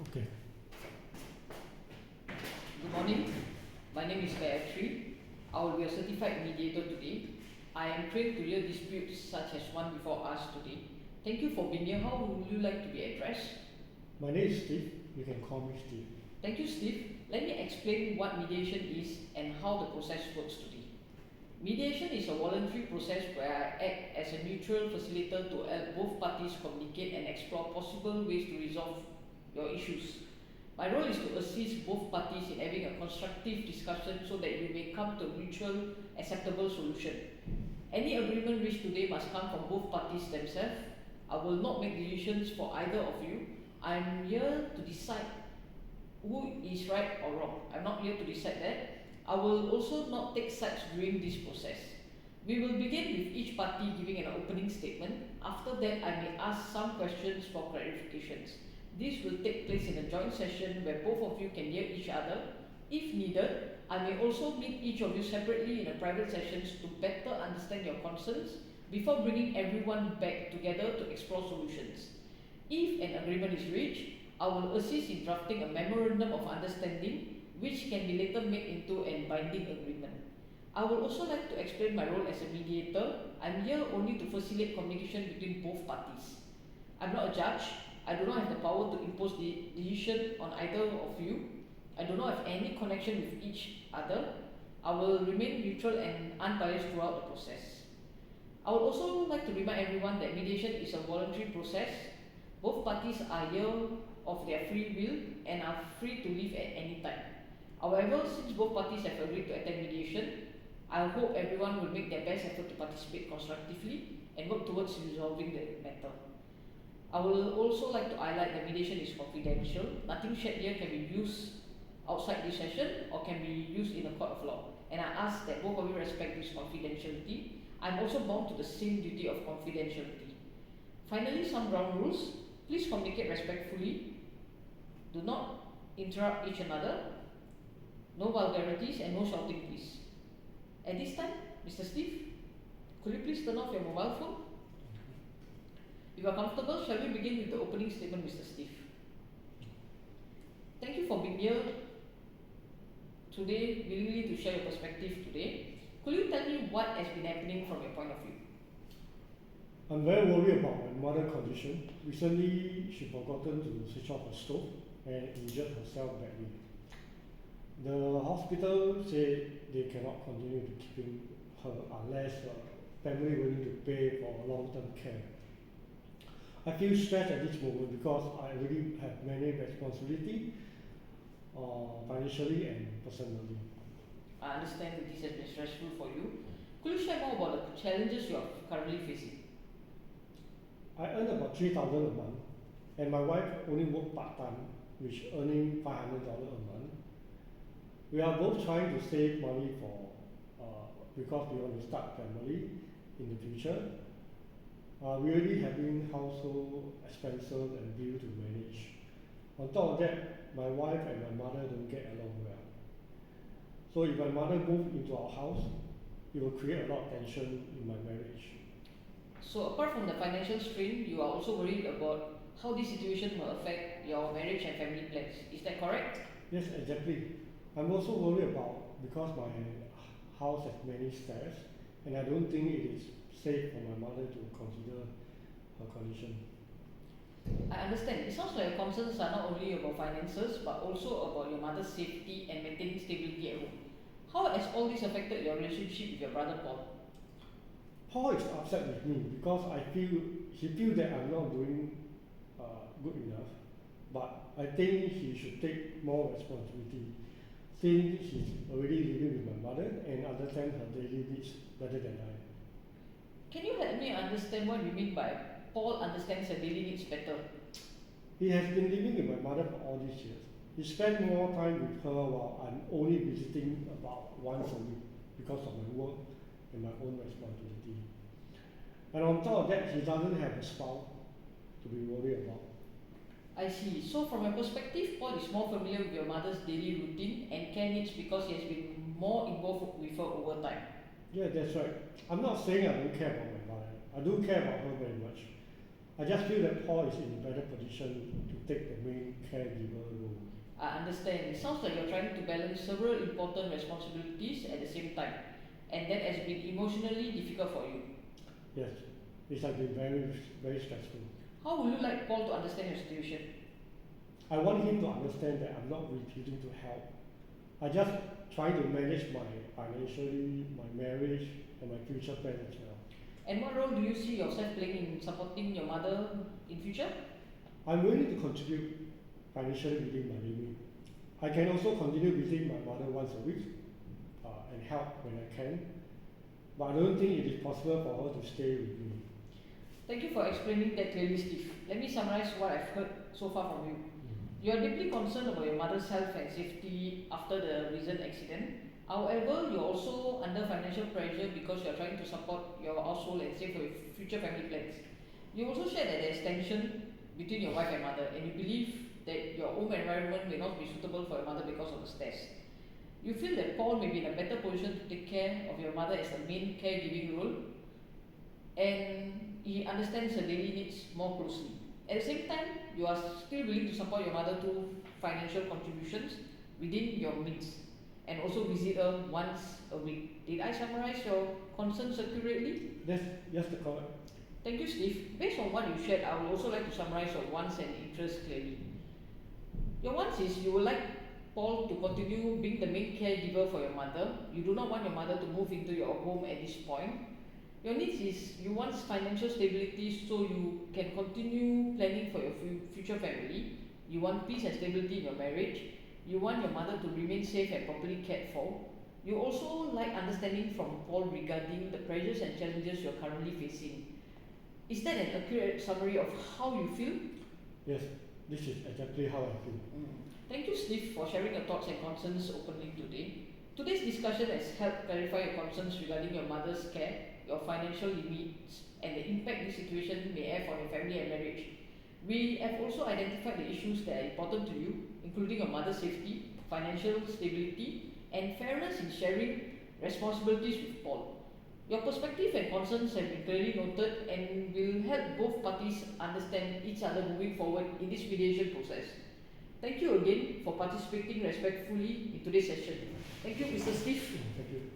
Okay. Good morning. My name is Gaya. I will be a certified mediator today. I am trained to hear disputes such as one before us today. Thank you for being here. How would you like to be addressed? My name is Steve. You can call me Steve. Thank you, Steve. Let me explain what mediation is and how the process works today. Mediation is a voluntary process where I act as a neutral facilitator to help both parties communicate and explore possible ways to resolve your issues. My role is to assist both parties in having a constructive discussion so that you may come to a mutual acceptable solution. Any agreement reached today must come from both parties themselves. I will not make decisions for either of you. I am here to decide who is right or wrong. I'm not here to decide that. I will also not take sides during this process. We will begin with each party giving an opening statement. After that, I may ask some questions for clarifications. This will take place in a joint session where both of you can hear each other. If needed, I may also meet each of you separately in a private sessions to better understand your concerns before bringing everyone back together to explore solutions. If an agreement is reached, I will assist in drafting a memorandum of understanding which can be later made into a binding agreement. I would also like to explain my role as a mediator. I'm here only to facilitate communication between both parties. I'm not a judge. I do not have the power to impose the decision on either of you. I do not have any connection with each other. I will remain neutral and unbiased throughout the process. I would also like to remind everyone that mediation is a voluntary process. Both parties are here of their free will and are free to leave at any time. However, since both parties have agreed to attend mediation, I hope everyone will make their best effort to participate constructively and work towards resolving the matter. I will also like to highlight that mediation is confidential. Nothing shared here can be used outside this session or can be used in a court of law. And I ask that both of you respect this confidentiality. I'm also bound to the same duty of confidentiality. Finally, some ground rules. Please communicate respectfully. Do not interrupt each another. No vulgarities and no shouting, please. At this time, Mr. Steve, could you please turn off your mobile phone? If you are comfortable, shall we begin with the opening statement, Mr. Steve? Thank you for being here today, willingly to share your perspective today. Could you tell me what has been happening from your point of view? I'm very worried about my mother's condition. Recently, she forgotten to switch off the stove and injured herself badly. The hospital said they cannot continue to keeping her unless family willing to pay for long-term care. I feel stressed at this moment because I already have many responsibilities, financially and personally. I understand that this has been stressful for you. Could you share more about the challenges you are currently facing? I earn about 3,000 a month, and my wife only work part-time, which earning $500 a month. We are both trying to save money for because we want to start family in the future. We already having household expenses and bill to manage. On top of that, my wife and my mother don't get along well. So if my mother move into our house, it will create a lot of tension in my marriage. So apart from the financial strain, you are also worried about how this situation will affect your marriage and family plans. Is that correct? Yes, exactly. I'm also worried about because my house has many stairs, and I don't think it is safe for my mother to consider her condition. I understand. It sounds like your concerns are not only about finances but also about your mother's safety and maintaining stability at home. How has all this affected your relationship with your brother Paul? Paul is upset with me because he feels that I'm not doing good enough, but I think he should take more responsibility since he's already living with my mother and understand her daily needs better than I. Can you help me understand what you mean by Paul understands her daily needs better? He has been living with my mother for all these years. He spends more time with her while I'm only visiting about once a week because of my work and my own responsibility. And on top of that, he doesn't have a spouse to be worried about. I see. So from your perspective, Paul is more familiar with your mother's daily routine and care needs because he has been more involved with her over time. Yeah, that's right. I'm not saying I don't care about my mother. I do care about her very much. I just feel that Paul is in a better position to take the main caregiver role. I understand. It sounds like you're trying to balance several important responsibilities at the same time, and that has been emotionally difficult for you. Yes, it has been very stressful. How would you like Paul to understand your situation? I want him to understand that I'm not refusing to help. I just try to manage my financially, my marriage, and my future plans as well. And what role do you see yourself playing in supporting your mother in future? I'm willing to contribute financially within my limit. I can also continue visiting my mother once a week and help when I can, but I don't think it is possible for her to stay with me. Thank you for explaining that clearly, Steve. Let me summarize what I've heard so far from you. You are deeply concerned about your mother's health and safety after the recent accident. However, you're also under financial pressure because you're trying to support your household and save for your future family plans. You also shared that there's tension between your wife and mother, and you believe that your home environment may not be suitable for your mother because of the stress. You feel that Paul may be in a better position to take care of your mother as the main caregiving role, and he understands her daily needs more closely. At the same time, you are still willing to support your mother through financial contributions within your means and also visit her once a week. Did I summarize your concerns accurately? Yes, the correct. Thank you, Steve. Based on what you shared, I would also like to summarize your wants and interests clearly. Your wants is you would like Paul to continue being the main caregiver for your mother. You do not want your mother to move into your home at this point. Your needs is you want financial stability so you can continue planning for your future family. You want peace and stability in your marriage. You want your mother to remain safe and properly cared for. You also like understanding from Paul regarding the pressures and challenges you're currently facing. Is that an accurate summary of how you feel? Yes, this is exactly how I feel. Thank you, Steve, for sharing your thoughts and concerns openly today. Today's discussion has helped clarify your concerns regarding your mother's care, your financial limits, and the impact this situation may have on your family and marriage. We have also identified the issues that are important to you, including your mother's safety, financial stability, and fairness in sharing responsibilities with Paul. Your perspective and concerns have been clearly noted and will help both parties understand each other moving forward in this mediation process. Thank you again for participating respectfully in today's session. Thank you, Mr. Steve. Thank you.